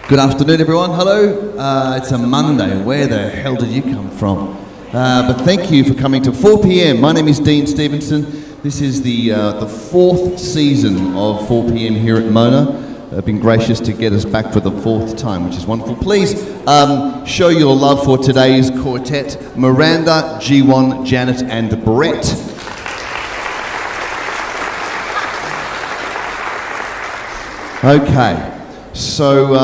Good afternoon, everyone. Hello. It's a Monday. Where the hell did you come from? But thank you for coming to 4 p.m. My name is Dean Stevenson. This is the fourth season of 4 p.m. here at Mona. They've been gracious to get us back for the fourth time, which is wonderful. Please show your love for today's quartet, Miranda, G1, Janet, and Brett. Okay. So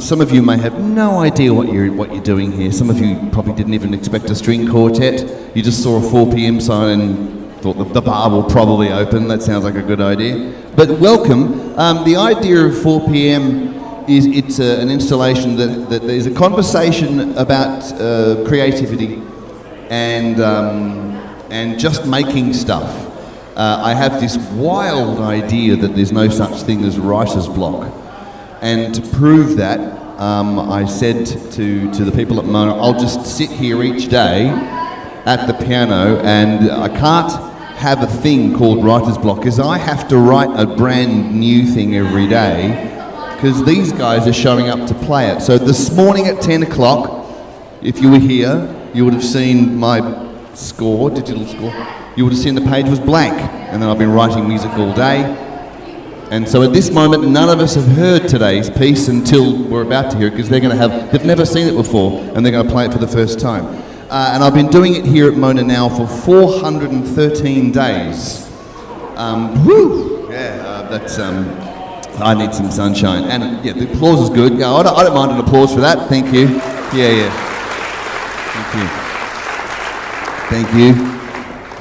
some of you may have no idea what you're doing here. Some of you probably didn't even expect a string quartet. You just saw a 4 p.m. sign and thought the bar will probably open. That sounds like a good idea. But welcome. The idea of 4 p.m. is it's an installation that there's a conversation about creativity and and just making stuff. I have this wild idea that there's no such thing as writer's block. And to prove that, I said to the people at Mona, I'll just sit here each day at the piano, and I can't have a thing called writer's block because I have to write a brand new thing every day because these guys are showing up to play it. So this morning at 10 o'clock, if you were here, you would have seen my score, digital score. You would have seen the page was blank, and then I've been writing music all day. And so at this moment, none of us have heard today's piece until we're about to hear it, because they've never seen it before, and they're going to play it for the first time. And I've been doing it here at Mona now for 413 days. I need some sunshine. And yeah, the applause is good. Yeah, I don't mind an applause for that. Thank you. Yeah. Thank you.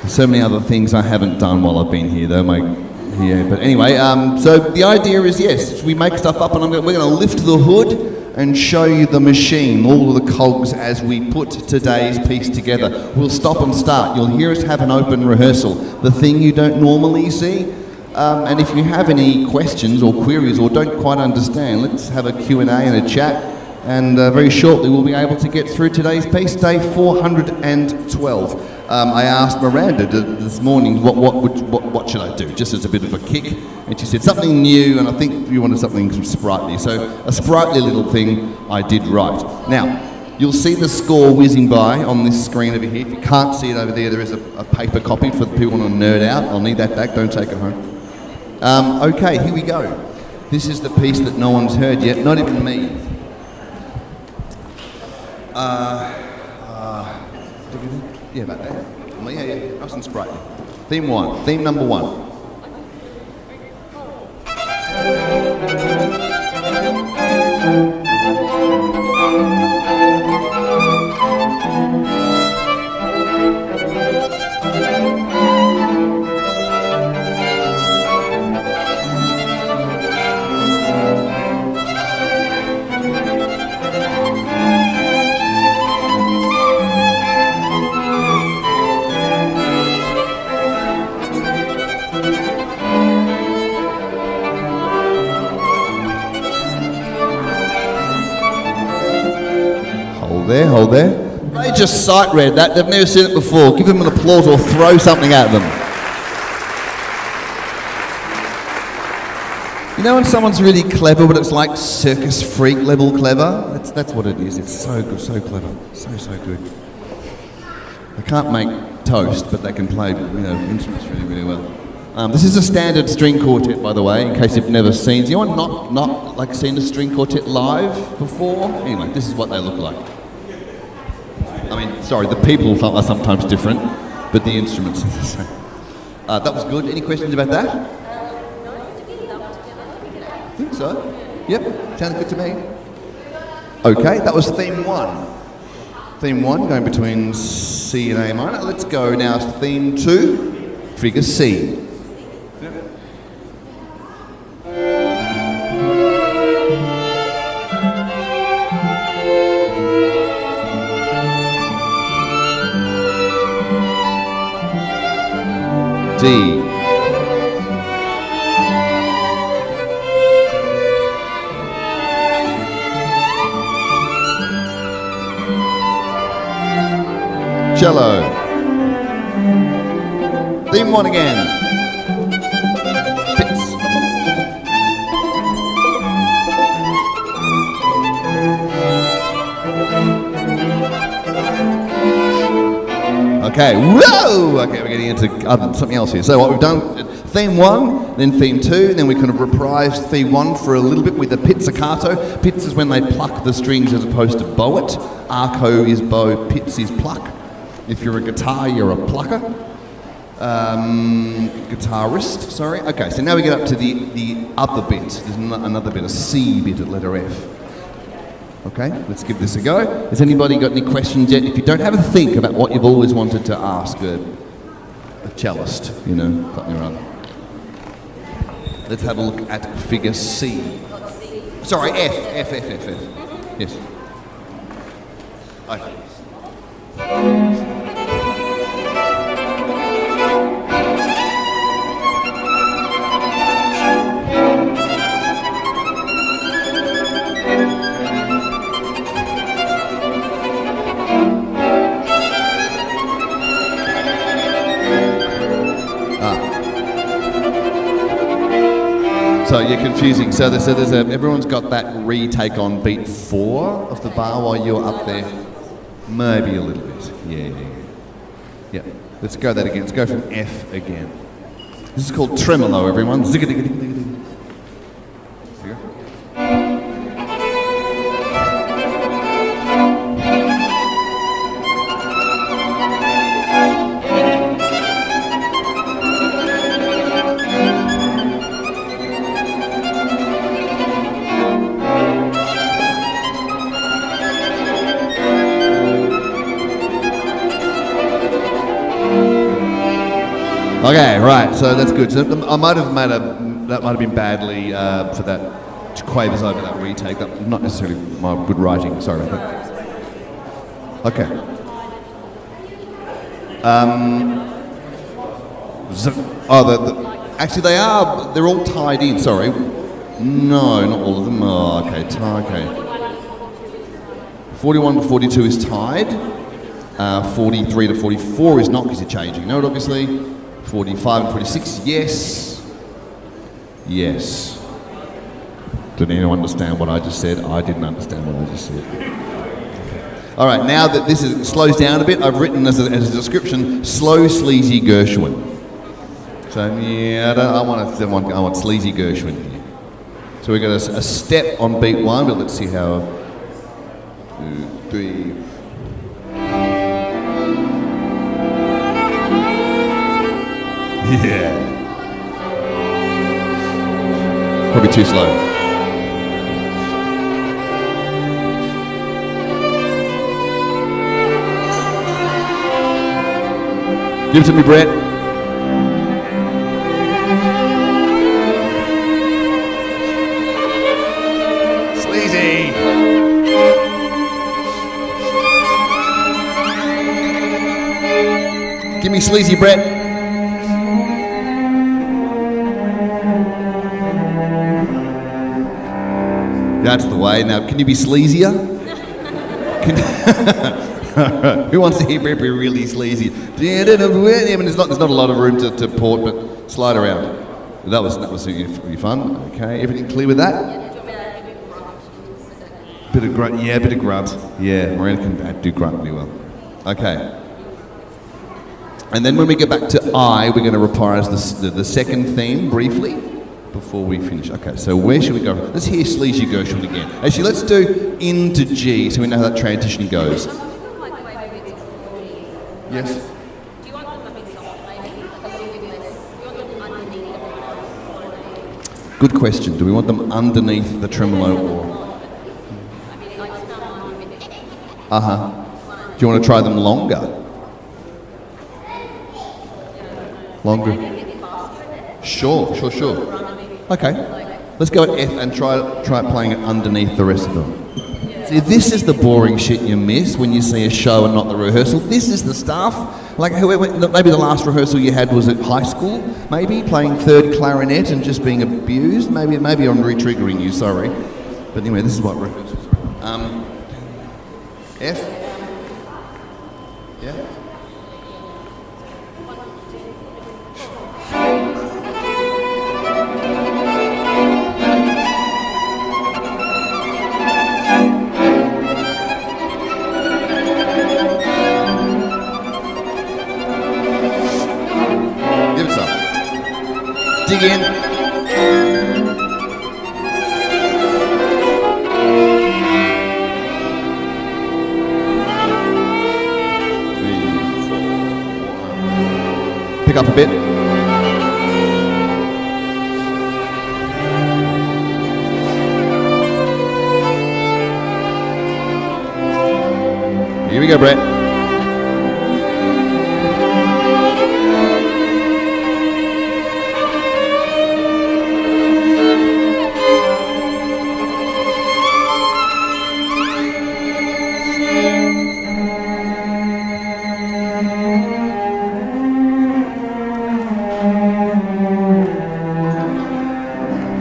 There's so many other things I haven't done while I've been here, though. But anyway, so the idea is, yes, we make stuff up, and we're going to lift the hood and show you the machine, all of the cogs as we put today's piece together. We'll stop and start. You'll hear us have an open rehearsal, the thing you don't normally see. And if you have any questions or queries or don't quite understand, let's have a Q&A and a chat. And very shortly we'll be able to get through today's piece, day 412. I asked Miranda this morning, what should I do, just as a bit of a kick? And she said something new, and I think you wanted something sprightly. So a sprightly little thing I did write. Now, you'll see the score whizzing by on this screen over here. If you can't see it over there, there is a paper copy for the people who want to nerd out. I'll need that back, don't take it home. Okay, here we go. This is the piece that no one's heard yet, not even me. Yeah, about that. Yeah, nice and sprightly. Theme number one. Hold there. They just sight read that. They've never seen it before. Give them an applause or throw something at them. You know when someone's really clever, but it's like circus freak level clever? That's what it is. It's so good, so clever, so good. They can't make toast, but they can play, instruments really, really well. This is a standard string quartet, by the way, in case you've never seen. Has anyone not like seen a string quartet live before? Anyway, this is what they look like. I mean, sorry, the people are sometimes different, but the instruments are the same. That was good. Any questions about that? I think so. Yep, sounds good to me. Okay, that was theme one. Theme one, going between C and A minor. Let's go now to theme two, figure C. D. Cello. Theme one again. Picks. Okay, whoa! Okay, we're getting into something else here. So what we've done, theme one, then theme two, then we kind of reprised theme one for a little bit with the pizzicato. Pizz is when they pluck the strings as opposed to bow it. Arco is bow, pizz is pluck. If you're a guitar, you're a plucker. Guitarist, sorry. Okay, so now we get up to the other bit. There's another bit, a C bit at letter F. Okay, let's give this a go. Has anybody got any questions yet? If you don't, have a think about what you've always wanted to ask a cellist, something or other. Let's have a look at figure C. Sorry, F. Yes. Okay. So you're confusing. So everyone's got that retake on beat 4 of the bar while you're up there. Maybe a little bit. Yeah. Let's go that again. Let's go from F again. This is called tremolo, everyone. Zigga-digga-digga-digga-digga. Okay, right. So that's good. So I might have made that might have been badly for that quavers over that retake. That not necessarily my good writing. Sorry about that. Okay. Actually, they're all tied in. Sorry. No, not all of them. Oh, okay. Okay. 41 to 42 is tied. 43 to 44 is not because you're changing note, obviously. 45 and 46, yes. Yes. Did anyone understand what I just said? I didn't understand what I just said. All right, now that this slows down a bit, I've written as a description, slow, sleazy Gershwin. So yeah, I want sleazy Gershwin here. So we've got a step on beat 1, but let's see how. 2, 3. Yeah. Probably too slow. Give it to me, Brett. Sleazy. Give me sleazy, Brett. That's the way. Now, can you be sleazier? Who wants to hear Brett be really sleazy? There's not a lot of room to port, but slide around. That was really fun. Okay, everything clear with that? Bit of grunt. Yeah, bit of grunt. Yeah, Miranda can do grunt really well. Okay. And then when we get back to I, we're going to reprise the second theme briefly before we finish. Okay, so where should we go? Let's hear Sleazy Gershwin again. Actually, let's do into G so we know how that transition goes. Yes? Do you want them a bit soft, maybe? Like a little bit less? Do you want them underneath the Good question. Do we want them underneath the tremolo or? Uh-huh. Do you want to try them longer? Longer? Sure. Okay. Let's go at F and try playing it underneath the rest of them. See, this is the boring shit you miss when you see a show and not the rehearsal. This is the stuff. Like maybe the last rehearsal you had was at high school, maybe playing third clarinet and just being abused. Maybe I'm re-triggering you. Sorry, but anyway, this is what rehearsals are. F. Yeah. Dig in. Pick up a bit. Here we go, Brett.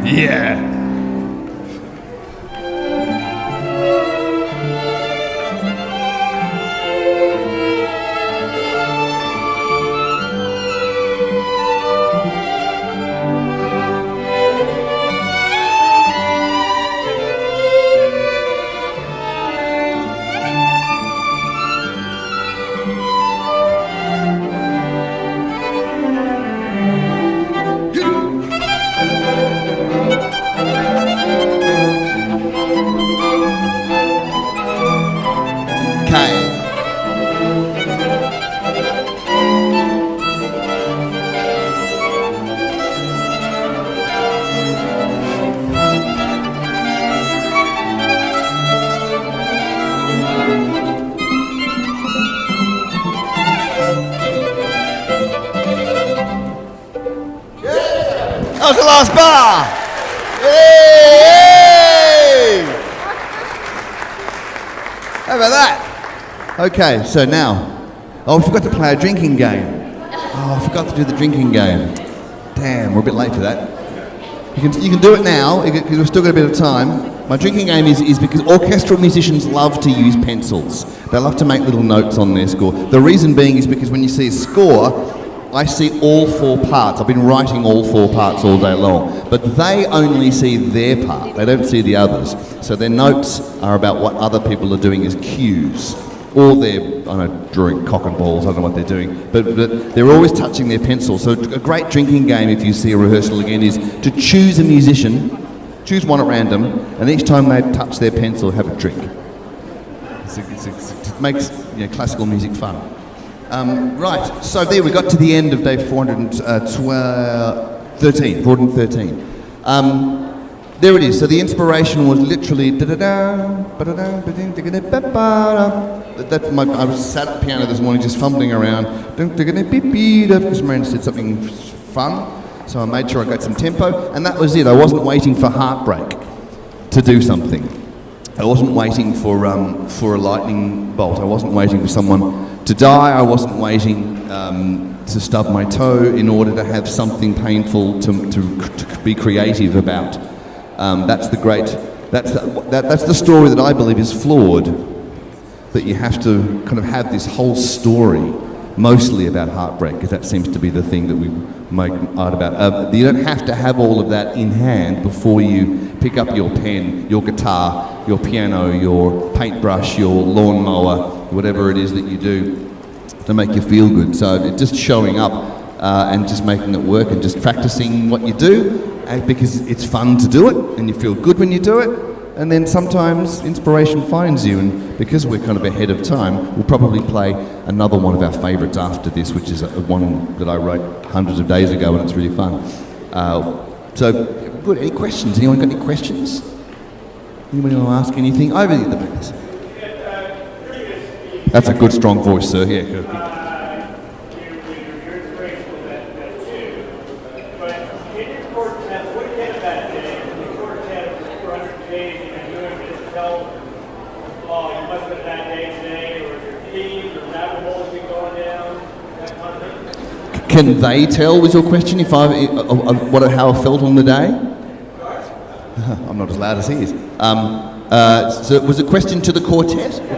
Yeah. That was the last bar. Yay! How about that? Okay, so now, I forgot to play a drinking game. Oh, I forgot to do the drinking game. Damn, we're a bit late for that. You can do it now, because we've still got a bit of time. My drinking game is because orchestral musicians love to use pencils. They love to make little notes on their score. The reason being is because when you see a score, I see all 4 parts. I've been writing all 4 parts all day long. But they only see their part. They don't see the others. So their notes are about what other people are doing as cues. Or they're, I don't know, drawing cock and balls, I don't know what they're doing. But they're always touching their pencil. So a great drinking game, if you see a rehearsal again, is to choose a musician, choose one at random, and each time they touch their pencil, have a drink. It makes classical music fun. Right, so there we got to the end of day 413. There it is. So the inspiration was literally I was sat at the piano this morning just fumbling around because Miranda said something fun, so I made sure I got some tempo, and that was it. I wasn't waiting for heartbreak to do something. I wasn't waiting for a lightning bolt. I wasn't waiting for someone to die. I wasn't waiting to stub my toe in order to have something painful to be creative about. That's the story that I believe is flawed. That you have to kind of have this whole story, mostly about heartbreak, because that seems to be the thing that we make art about. You don't have to have all of that in hand before you pick up your pen, your guitar, your piano, your paintbrush, your lawnmower, whatever it is that you do to make you feel good. So it's just showing up and just making it work and just practicing what you do, because it's fun to do it and you feel good when you do it. And then sometimes inspiration finds you, and because we're kind of ahead of time, we'll probably play another one of our favourites after this, which is one that I wrote hundreds of days ago, and it's really fun. So, good. Any questions? Anyone got any questions? Anybody want to ask anything? Over at the back. That's a good, strong voice, sir. Yeah, good. Can they tell, was your question, if how I felt on the day? I'm not as loud as he is. So was a question to the quartet? Can you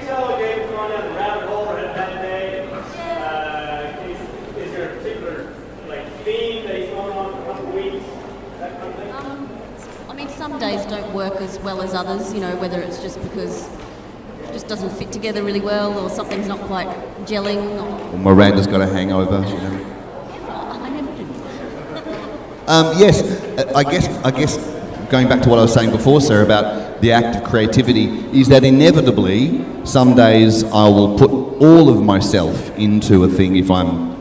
tell a game going down the rabbit hole or had a bad day? Is there a particular theme that he's going on for a couple of weeks? That kind of thing? I mean, some days don't work as well as others, whether it's just because it just doesn't fit together really well, or something's not quite gelling. Or Miranda's got a hangover. I never do. Yes, I guess going back to what I was saying before, sir, about the act of creativity, is that inevitably some days I will put all of myself into a thing if I'm,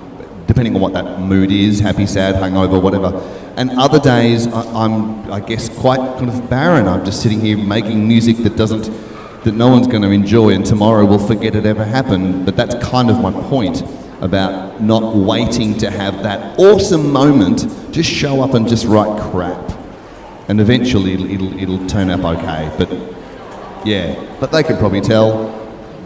depending on what that mood is, happy, sad, hungover, whatever. And other days I'm, I guess, quite kind of barren. I'm just sitting here making music that no one's going to enjoy, and tomorrow we'll forget it ever happened. But that's kind of my point about not waiting to have that awesome moment. Just show up and just write crap, and eventually it'll turn up okay. But yeah, but they can probably tell.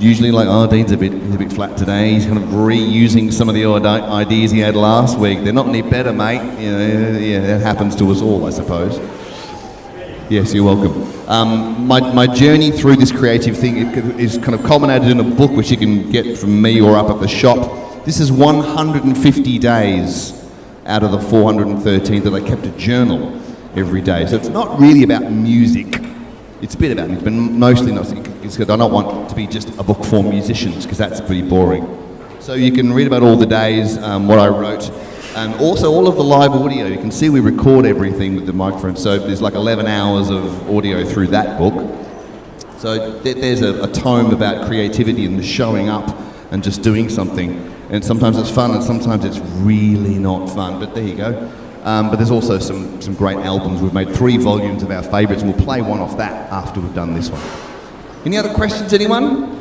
Usually, Dean's a bit flat today. He's kind of reusing some of the ideas he had last week. They're not any better, mate. Yeah, that happens to us all, I suppose. Yes, you're welcome. My journey through this creative thing is kind of culminated in a book which you can get from me or up at the shop. This is 150 days out of the 413 that I kept a journal every day. So it's not really about music. It's a bit about music, but mostly not. It's good. I don't want it to be just a book for musicians, because that's pretty boring. So you can read about all the days, what I wrote. And also all of the live audio. You can see we record everything with the microphone, so there's 11 hours of audio through that book. So there's a tome about creativity and the showing up and just doing something. And sometimes it's fun and sometimes it's really not fun, but there you go. But there's also some great albums. We've made 3 volumes of our favourites, and we'll play one off that after we've done this one. Any other questions, anyone?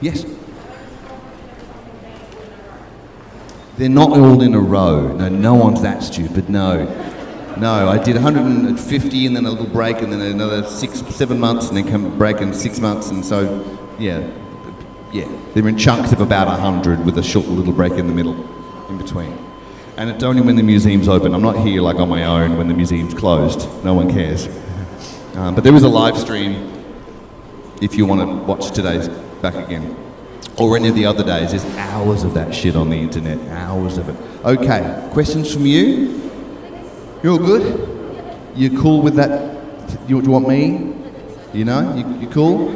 Yes? They're not all in a row. No one's that stupid, no. No, I did 150 and then a little break and then another 7 months and then come break in 6 months, and so, yeah, they're in chunks of about 100 with a short little break in the middle, in between. And it's only when the museum's open. I'm not here like on my own when the museum's closed. No one cares. But there is a live stream if you want to watch today's back again. Or any of the other days. There's hours of that shit on the internet. Hours of it. Okay, questions from you? You're all good? You cool with that? You want me? You know? You cool?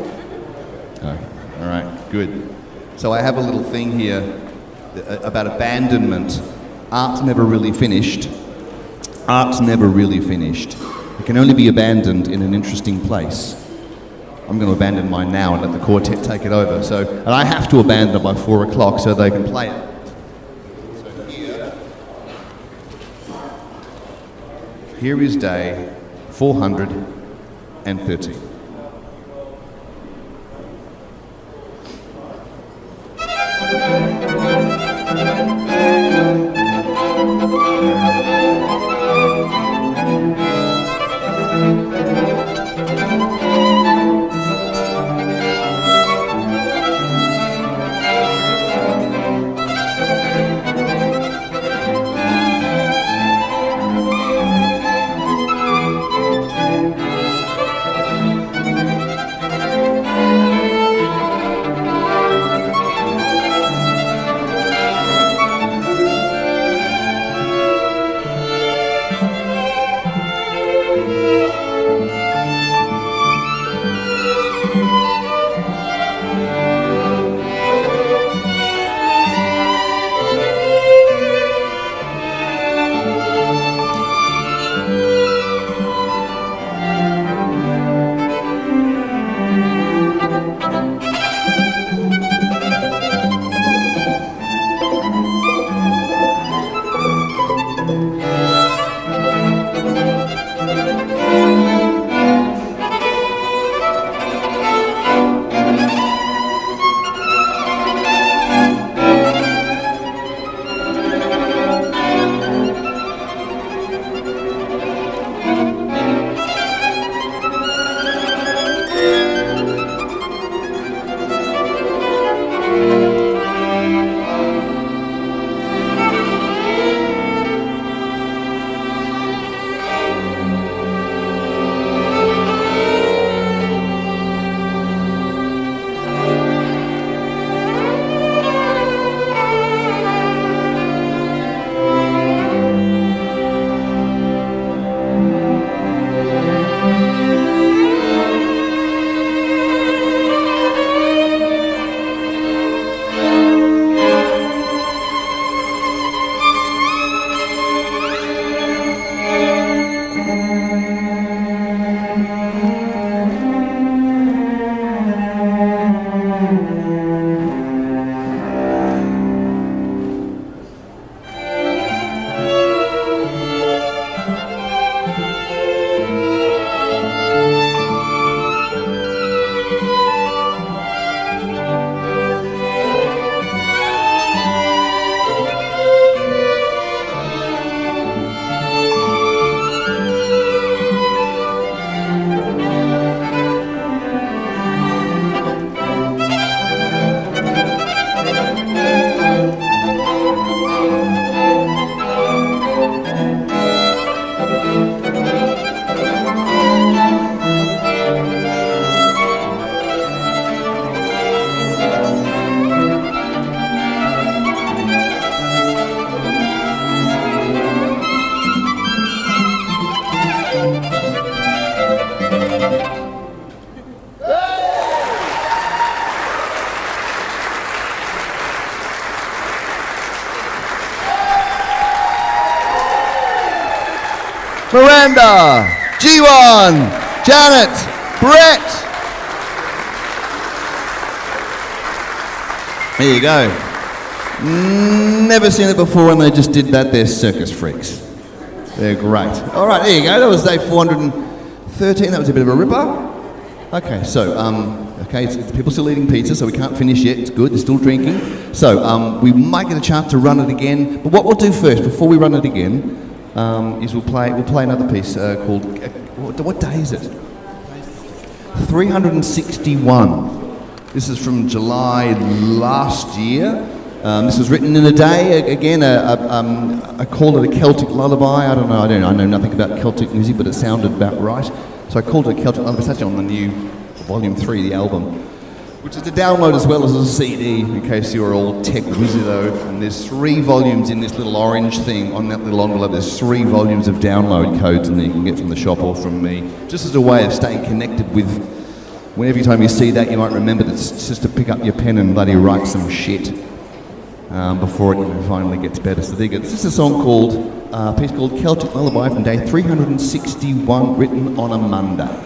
Oh, all right, good. So I have a little thing here about abandonment. Art's never really finished. Art's never really finished. It can only be abandoned in an interesting place. I'm going to abandon mine now and let the quartet take it over. And I have to abandon it by 4 o'clock so they can play it. Here is day 413. Miranda, G1, Janet, Brett. There you go. Never seen it before, and they just did that. They're circus freaks. They're great. All right, there you go. That was day 413. That was a bit of a ripper. Okay, so Okay, it's people still eating pizza, so we can't finish yet. It's good. They're still drinking. So we might get a chance to run it again. But what we'll do first, before we run it again, is we'll play another piece called. What day is it? 361. This is from July last year. This was written in a day. Again, I call it a Celtic lullaby. I don't know. I know nothing about Celtic music, but it sounded about right. So I called it a Celtic lullaby. It's actually on the new Volume 3, the album, which is to download as well as a CD, in case you're all tech wizardo. And there's 3 volumes in this little orange thing on that little envelope. There's 3 volumes of download codes, and that you can get from the shop or from me, just as a way of staying connected with. Every time you see that, you might remember that it's just to pick up your pen and bloody write some shit before it finally gets better. So there you go. This is a song called, a piece called Celtic Lullaby from day 361, written on a Monday.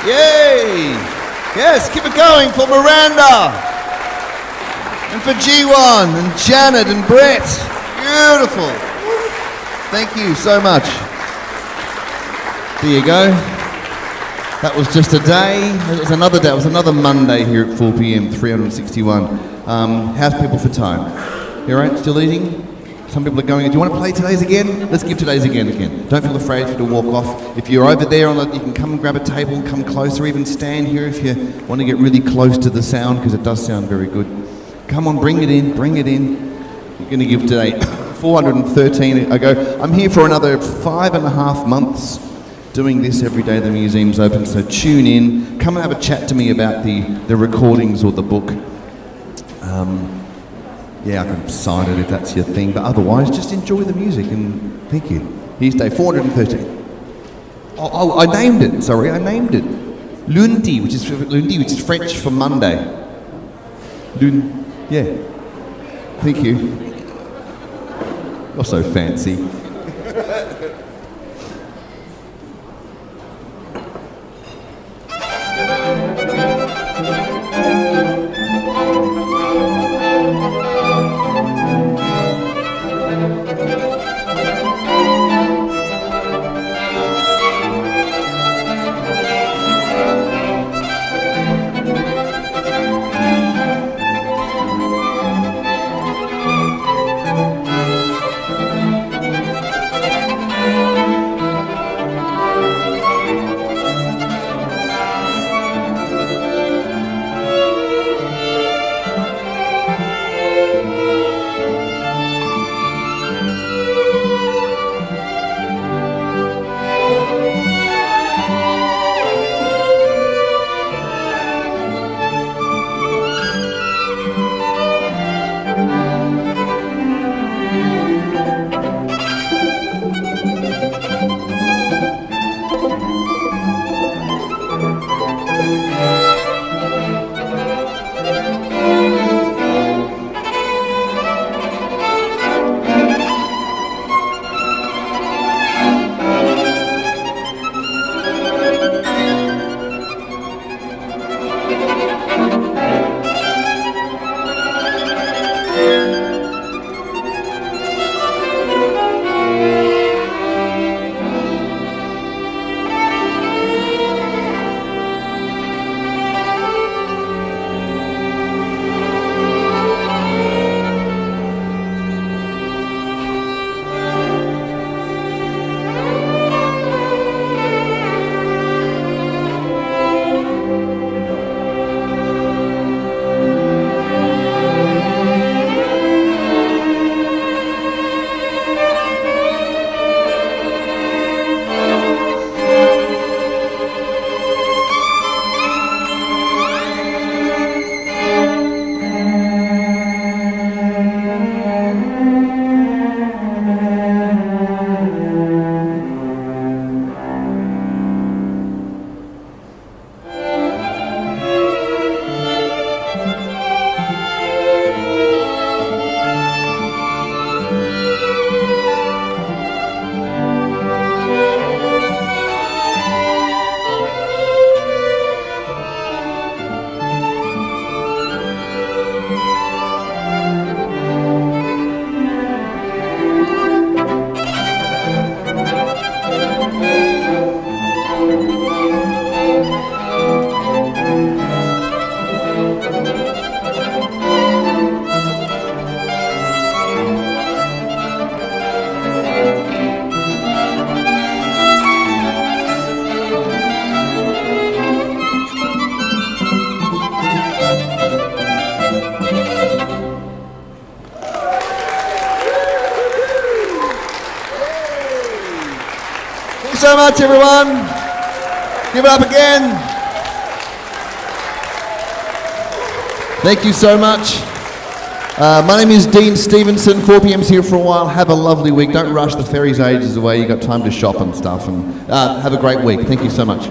Yay! Yes, keep it going for Miranda. And for G1 and Janet and Brett. Beautiful. Thank you so much. There you go. That was just a day. It was another day. It was another Monday here at 4 p.m, 361. How's people for time? You all right? Still eating? Some people are going, do you want to play today's again? Let's give today's again. Don't feel afraid to walk off. If you're over there, you can come and grab a table, come closer, even stand here if you want to get really close to the sound, because it does sound very good. Come on, bring it in, bring it in. You're going to give today 413 ago. I'm here for another 5.5 months doing this every day the museum's open, so tune in. Come and have a chat to me about the recordings or the book. Yeah, I can sign it if that's your thing, but otherwise just enjoy the music and thank you. Here's day 413. I named it, sorry, I named it. Lundi, which is French for Monday. Yeah. Thank you. You're so fancy. So much, everyone. Give it up again. Thank you so much. My name is Dean Stevenson. 4 p.m.'s here for a while. Have a lovely week. Don't rush. The ferry's ages away. You got time to shop and stuff. And have a great week. Thank you so much.